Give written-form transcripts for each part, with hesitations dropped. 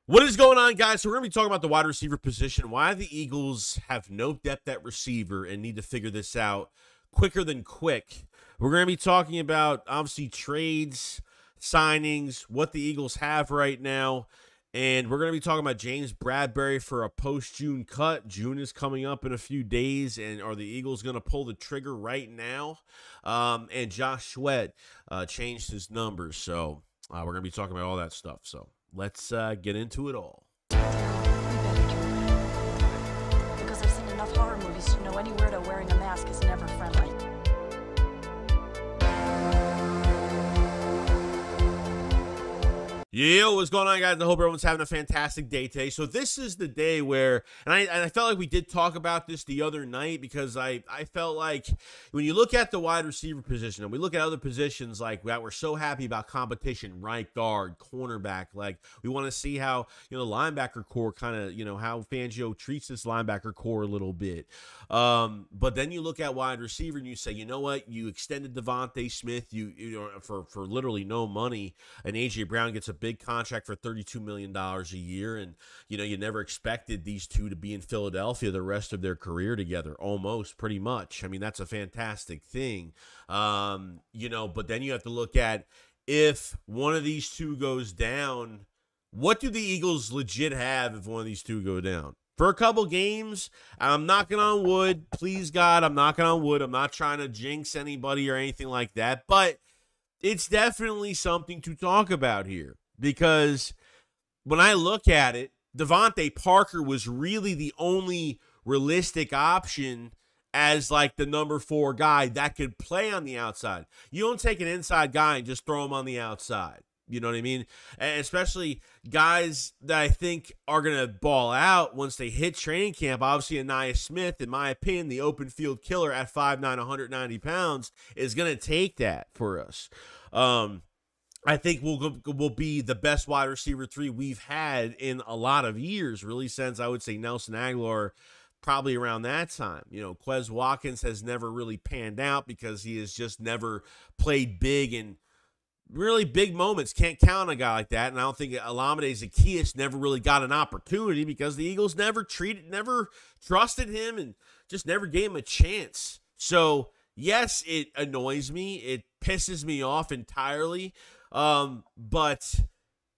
What is going on, guys? So we're going to be talking about the wide receiver position, why the Eagles have no depth at receiver and need to figure this out quicker than quick. We're going to be talking about, obviously, trades, signings, what the Eagles have right now, and we're going to be talking about James Bradberry for a post-June cut. June is coming up in a few days, and are the Eagles going to pull the trigger right now? And Josh Sweat changed his numbers, so we're going to be talking about all that stuff, so let's get into it all. You better do it. Because I've seen enough horror movies to know any weirdo wearing a mask is never friendly. Yo, what's going on, guys? I hope everyone's having a fantastic day today. So this is the day where, and I felt like we did talk about this the other night, because I felt like when you look at the wide receiver position and we look at other positions like that, we're so happy about competition, right guard, cornerback. Like, we want to see how, the linebacker core kind of, how Fangio treats this linebacker core a little bit. But then you look at wide receiver and you say, you know what? You extended Devontae Smith for literally no money, and A.J. Brown gets a big contract for $32 million a year, and you never expected these two to be in Philadelphia the rest of their career together, almost, pretty much. I mean, that's a fantastic thing. But then you have to look at, if one of these two goes down, what do the Eagles legit have if one of these two go down? For a couple games, I'm knocking on wood. Please, God, I'm knocking on wood. I'm not trying to jinx anybody or anything like that, but it's definitely something to talk about here. Because when I look at it, Devontae Parker was really the only realistic option as like the number 4 guy that could play on the outside. You don't take an inside guy and just throw him on the outside. You know what I mean? And especially guys that I think are going to ball out once they hit training camp. Obviously, Ainias Smith, in my opinion, the open field killer at 5'9", 190 pounds, is going to take that for us. I think we'll be the best wide receiver 3 we've had in a lot of years, really, since I would say Nelson Agholor, probably around that time. Quez Watkins has never really panned out because he has just never played big in really big moments. Can't count on a guy like that. And I don't think Olamide Zaccheaus never really got an opportunity because the Eagles never trusted him and just never gave him a chance. So, yes, it annoys me. It pisses me off entirely. But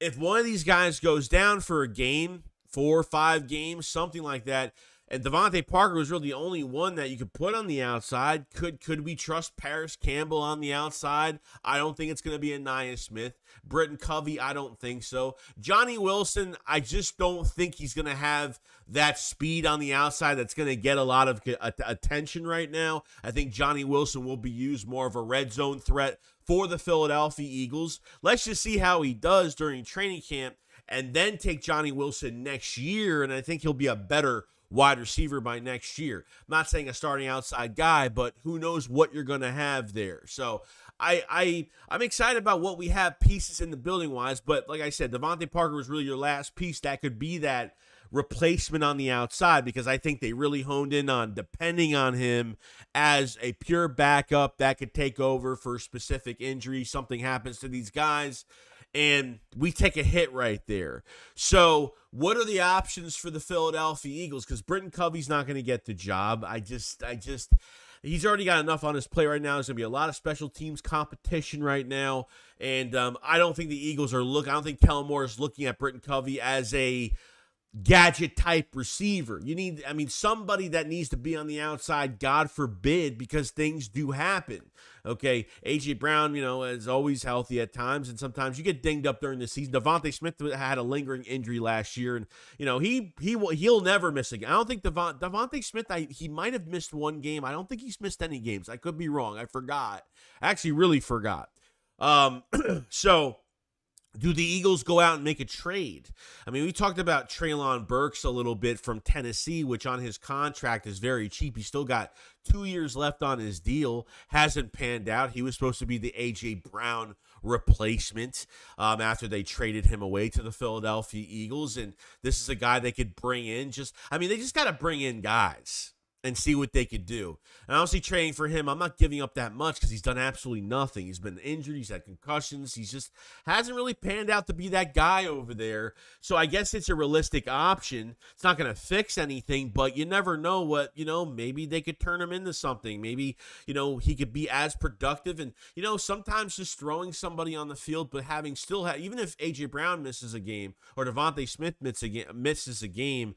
if one of these guys goes down for a game, 4 or 5 games, something like that, and Devontae Parker was really the only one that you could put on the outside, could we trust Paris Campbell on the outside? I don't think it's going to be Ainias Smith. Britton Covey, I don't think so. Johnny Wilson, I just don't think he's going to have that speed on the outside that's going to get a lot of attention right now. I think Johnny Wilson will be used more of a red zone threat for the Philadelphia Eagles. Let's just see how he does during training camp, and then take Johnny Wilson next year, and I think he'll be a better wide receiver by next year. I'm not saying a starting outside guy, but who knows what you're going to have there. So I'm excited about what we have pieces in the building wise, but like I said, Devontae Parker was really your last piece that could be that replacement on the outside, because I think they really honed in on depending on him as a pure backup that could take over for specific injury. Something happens to these guys and we take a hit right there. So what are the options for the Philadelphia Eagles? Because Britton Covey's not going to get the job. He's already got enough on his plate right now. There's going to be a lot of special teams competition right now. And I don't think the Eagles I don't think Kellen Moore is looking at Britton Covey as a gadget type receiver. You need, somebody that needs to be on the outside, God forbid, because things do happen. Okay, A.J. Brown, is always healthy at times, and sometimes you get dinged up during the season. Devontae Smith had a lingering injury last year, and he'll never miss a game. I don't think Devontae Smith, he might have missed 1 game. I don't think he's missed any games. I could be wrong. I forgot. I actually really forgot. So do the Eagles go out and make a trade? We talked about Treylon Burks a little bit from Tennessee, which on his contract is very cheap. He's still got 2 years left on his deal. Hasn't panned out. He was supposed to be the A.J. Brown replacement after they traded him away to the Philadelphia Eagles. And this is a guy they could bring in. They just got to bring in guys. and see what they could do. And honestly, trading for him, I'm not giving up that much because he's done absolutely nothing. He's been injured. He's had concussions. He's just hasn't really panned out to be that guy over there. So I guess it's a realistic option. It's not going to fix anything, but you never know what, maybe they could turn him into something. Maybe, he could be as productive. And, sometimes just throwing somebody on the field, but having still even if A.J. Brown misses a game or Devontae Smith misses a game,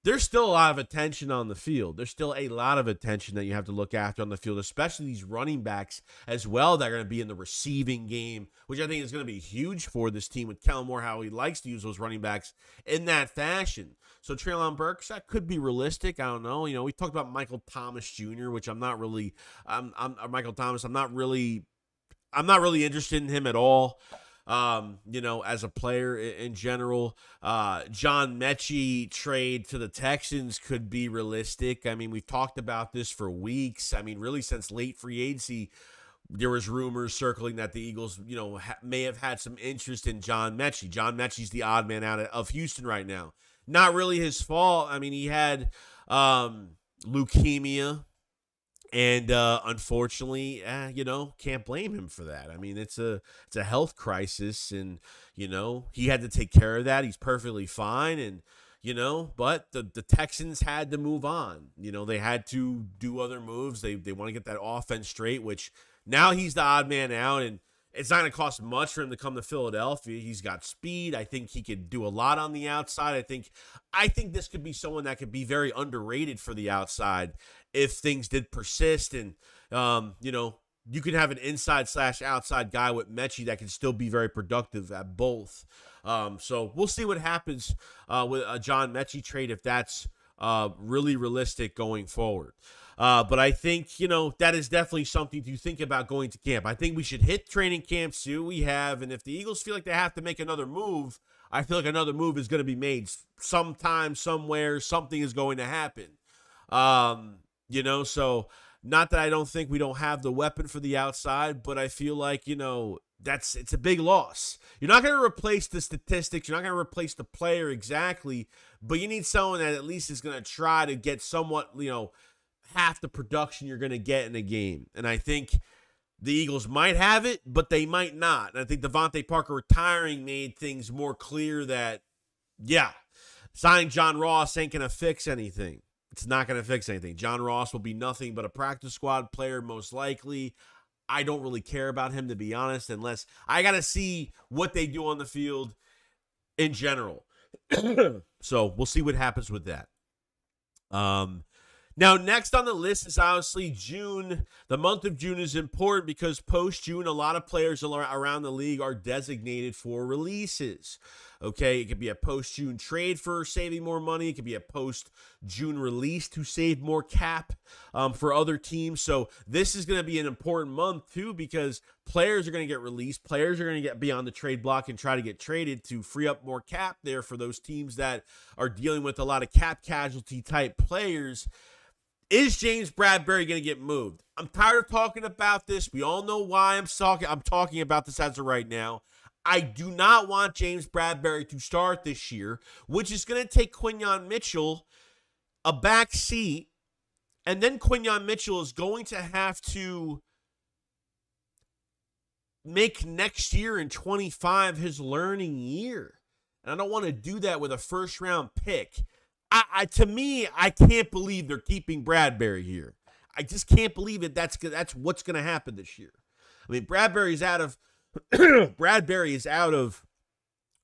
there's still a lot of attention on the field. There's still a lot of attention that you have to look after on the field, especially these running backs as well that are going to be in the receiving game, which I think is going to be huge for this team with Kellen Moore, how he likes to use those running backs in that fashion. So Treylon Burks, that could be realistic. I don't know. We talked about Michael Thomas Jr., which I'm not really Michael Thomas, I'm not really interested in him at all. As a player in general. John Mechie trade to the Texans could be realistic. I mean, we've talked about this for weeks. I mean, really since late free agency, there was rumors circling that the Eagles, may have had some interest in John Mechie. John Mechie's the odd man out of Houston right now. Not really his fault. I mean, he had leukemia. And unfortunately, can't blame him for that. I mean, it's a health crisis, and he had to take care of that. He's perfectly fine, and but the Texans had to move on. They had to do other moves. They want to get that offense straight, which now he's the odd man out, and it's not going to cost much for him to come to Philadelphia. He's got speed. I think he could do a lot on the outside. I think this could be someone that could be very underrated for the outside if things did persist. And, you can have an inside/outside guy with Mechie that can still be very productive at both. So we'll see what happens with a John Mechie trade if that's really realistic going forward. But I think, that is definitely something to think about going to camp. I think we should hit training camp, see what we have. And if the Eagles feel like they have to make another move, I feel like another move is going to be made sometime, somewhere. Something is going to happen. So not that I don't think we don't have the weapon for the outside, but I feel like, it's a big loss. You're not going to replace the statistics. You're not going to replace the player exactly, but you need someone that at least is going to try to get somewhat, half the production you're going to get in a game. And I think the Eagles might have it, but they might not. And I think Devontae Parker retiring made things more clear that, signing John Ross ain't going to fix anything. It's not going to fix anything. John Ross will be nothing but a practice squad player, most likely. I don't really care about him, to be honest, unless I got to see what they do on the field in general. So we'll see what happens with that. Now, next on the list is obviously June. The month of June is important because post-June, a lot of players around the league are designated for releases. Okay, it could be a post-June trade for saving more money. It could be a post-June release to save more cap for other teams. So this is going to be an important month, too, because players are going to get released. Players are going to be on the trade block and try to get traded to free up more cap there for those teams that are dealing with a lot of cap casualty type players. Is James Bradberry going to get moved? I'm tired of talking about this. We all know why I'm talking about this as of right now. I do not want James Bradberry to start this year, which is going to take Quinyon Mitchell a back seat. And then Quinyon Mitchell is going to have to make next year in 25 his learning year. And I don't want to do that with a first-round pick. To me, I can't believe they're keeping Bradberry here. I just can't believe it. That's what's going to happen this year. I mean, Bradberry is out of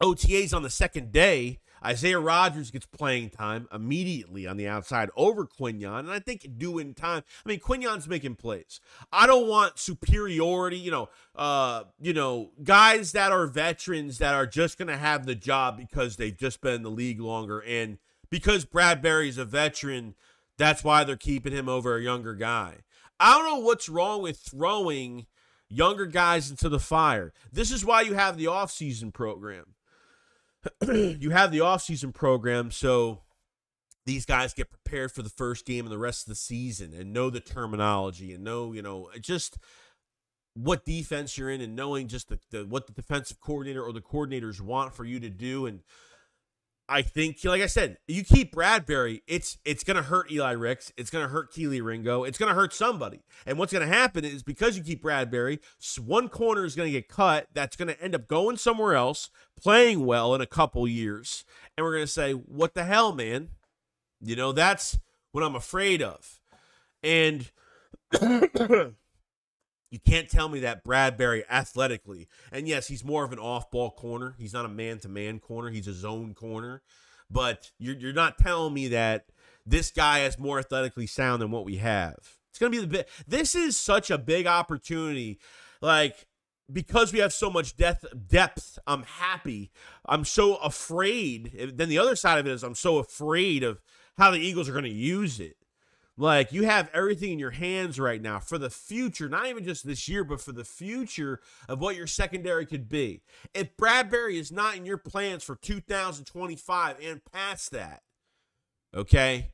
OTAs on the second day. Isaiah Rodgers gets playing time immediately on the outside over Quinyon, and I think due in time. I mean, Quinyon's making plays. I don't want superiority. Guys that are veterans that are just going to have the job because they've just been in the league longer, and because Bradberry's a veteran, that's why they're keeping him over a younger guy. I don't know what's wrong with throwing younger guys into the fire. This is why you have the offseason program. You have the offseason program so these guys get prepared for the first game and the rest of the season and know the terminology and know, just what defense you're in and knowing just what the defensive coordinator or the coordinators want for you to do. And I think, like I said, you keep Bradbury, it's going to hurt Eli Ricks. It's going to hurt Keely Ringo. It's going to hurt somebody. And what's going to happen is because you keep Bradbury, one corner is going to get cut. That's going to end up going somewhere else, playing well in a couple years. And we're going to say, what the hell, man? You know, that's what I'm afraid of. And you can't tell me that Bradbury athletically, and yes, he's more of an off-ball corner. He's not a man-to-man corner. He's a zone corner. But you're not telling me that this guy is more athletically sound than what we have. It's going to be this is such a big opportunity. Like, because we have so much depth, I'm happy. I'm so afraid. Then the other side of it is I'm so afraid of how the Eagles are going to use it. Like, you have everything in your hands right now for the future, not even just this year, but for the future of what your secondary could be. If Bradbury is not in your plans for 2025 and past that, okay,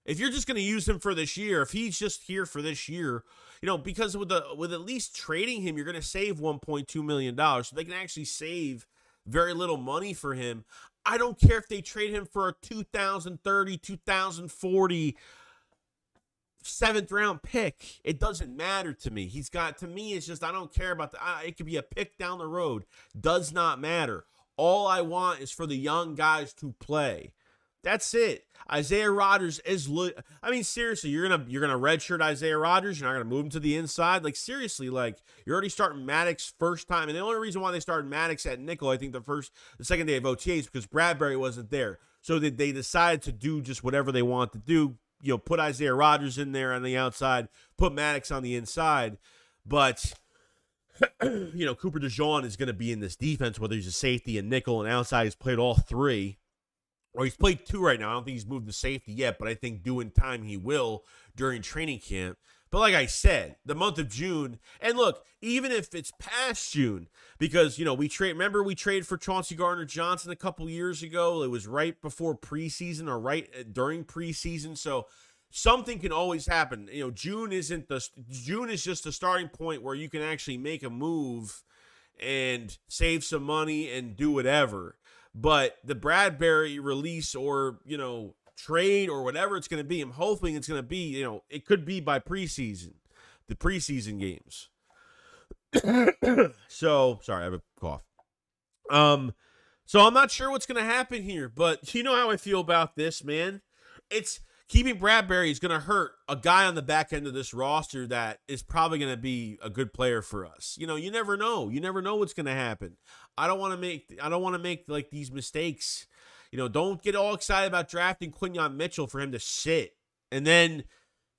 if you're just going to use him for this year, if he's just here for this year, you know, because with at least trading him, you're going to save $1.2 million, so they can actually save very little money for him. I don't care if they trade him for a 2030, 2040 7th-round pick. It doesn't matter to me. To me, it's just I don't care about it could be a pick down the road. Does not matter. All I want is for the young guys to play. That's it. Isaiah Rodgers is I mean, seriously, you're gonna redshirt Isaiah Rodgers. You're not gonna move him to the inside. Like, seriously, like, you're already starting Maddox first time. And the only reason why they started Maddox at nickel, I think the second day of OTAs, because Bradbury wasn't there. So they decided to do just whatever they want to do. You know, put Isaiah Rodgers in there on the outside, put Maddox on the inside. But you know, Cooper DeJean is gonna be in this defense, whether he's a safety, a nickel, and outside. He's played all three. Or he's played 2 right now. I don't think he's moved to safety yet, but I think due in time he will during training camp. But like I said, the month of June, and look, even if it's past June, because, you know, we traded for Chauncey Gardner-Johnson a couple years ago. It was right before preseason or right during preseason. So something can always happen. You know, June is just the starting point where you can actually make a move and save some money and do whatever. But the Bradbury release or, you know, trade or whatever it's going to be, I'm hoping it's going to be, you know, it could be by preseason, the preseason games. So, sorry, I have a cough. So I'm not sure what's going to happen here, but you know how I feel about this, man. It's keeping Bradbury is going to hurt a guy on the back end of this roster that is probably going to be a good player for us. You know, you never know. You never know what's going to happen. I don't want to make like these mistakes. You know, don't get all excited about drafting Quinyon Mitchell for him to sit. And then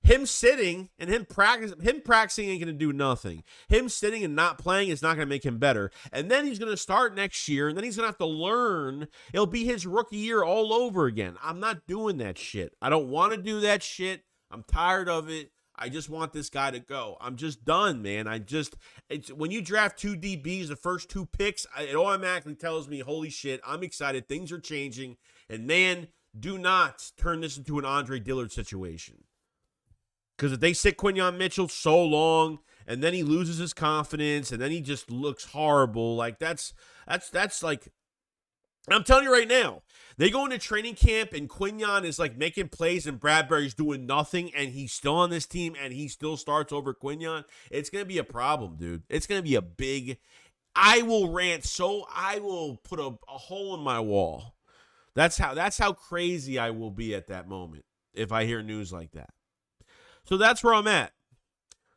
him sitting and him practicing ain't going to do nothing. Him sitting and not playing is not going to make him better. And then he's going to start next year, and then he's going to have to learn. It'll be his rookie year all over again. I'm not doing that shit. I don't want to do that shit. I'm tired of it. I just want this guy to go. I'm just done, man. When you draft 2 DBs, the first 2 picks, it automatically tells me, holy shit, I'm excited. Things are changing. And, man, do not turn this into an Andre Dillard situation. Because if they sit Quinyon Mitchell so long, and then he loses his confidence, and then he just looks horrible, like that's like, I'm telling you right now, they go into training camp and Quinyon is like making plays and Bradbury's doing nothing, and he's still on this team and he still starts over Quinyon. It's gonna be a problem, dude. It's gonna be a big. I will rant, so I will put a hole in my wall. That's how crazy I will be at that moment if I hear news like that. So that's where I'm at.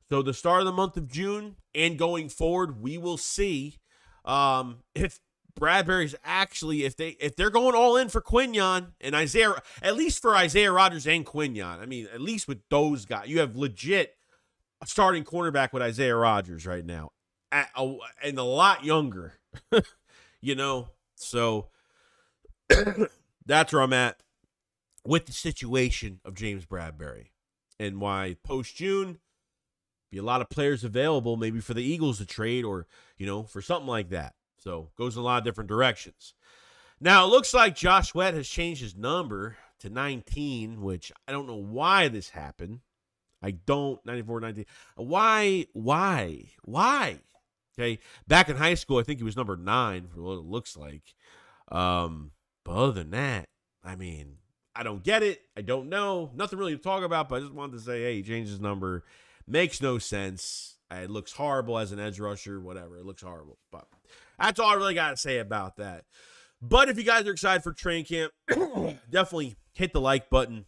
So the start of the month of June and going forward, we will see if Bradbury's actually, if they're going all in for Quinyon and Isaiah, at least for Isaiah Rodgers and Quinyon. I mean, at least with those guys, you have legit a starting cornerback with Isaiah Rodgers right now, and a lot younger, you know. So that's where I'm at with the situation of James Bradbury. And why post-June, be a lot of players available maybe for the Eagles to trade or, you know, for something like that. So goes in a lot of different directions. Now, it looks like Josh Sweat has changed his number to 19, which I don't know why this happened. 94, 19. Why? Okay, back in high school, I think he was number 9 for what it looks like. But other than that, I mean, I don't get it. I don't know. Nothing really to talk about, but I just wanted to say, hey, he changed his number. Makes no sense. It looks horrible as an edge rusher, whatever. It looks horrible. But that's all I really got to say about that. But if you guys are excited for training camp, definitely hit the like button.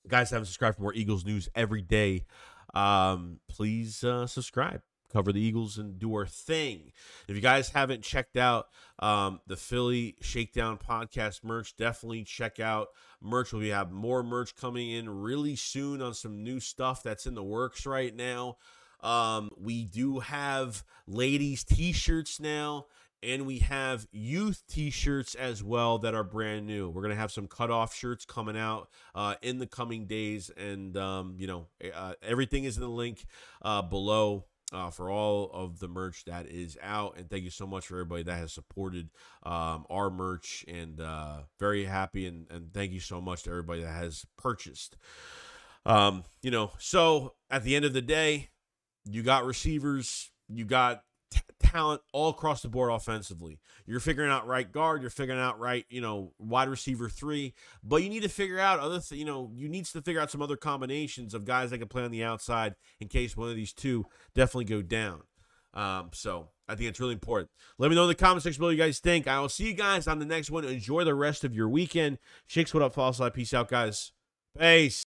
Guys, haven't subscribed for more Eagles news every day. Please subscribe. Cover the Eagles and do our thing. If you guys haven't checked out the Philly Shakedown podcast merch, definitely check out merch. We have more merch coming in really soon on some new stuff that's in the works right now. We do have ladies t-shirts now, and we have youth t-shirts as well that are brand new. We're going to have some cutoff shirts coming out in the coming days, and everything is in the link below. For all of the merch that is out. And thank you so much for everybody that has supported our merch, and very happy, and thank you so much to everybody that has purchased. So at the end of the day, you got receivers, you got talent all across the board offensively. You're figuring out right guard, you're figuring out right, wide receiver 3, but you need to figure out you need to figure out some other combinations of guys that can play on the outside in case one of these two definitely go down. So I think it's really important. Let me know in the comment section below what you guys think. I will see you guys on the next one. Enjoy the rest of your weekend. Shakes, what up, False Light. Peace out, guys. Peace.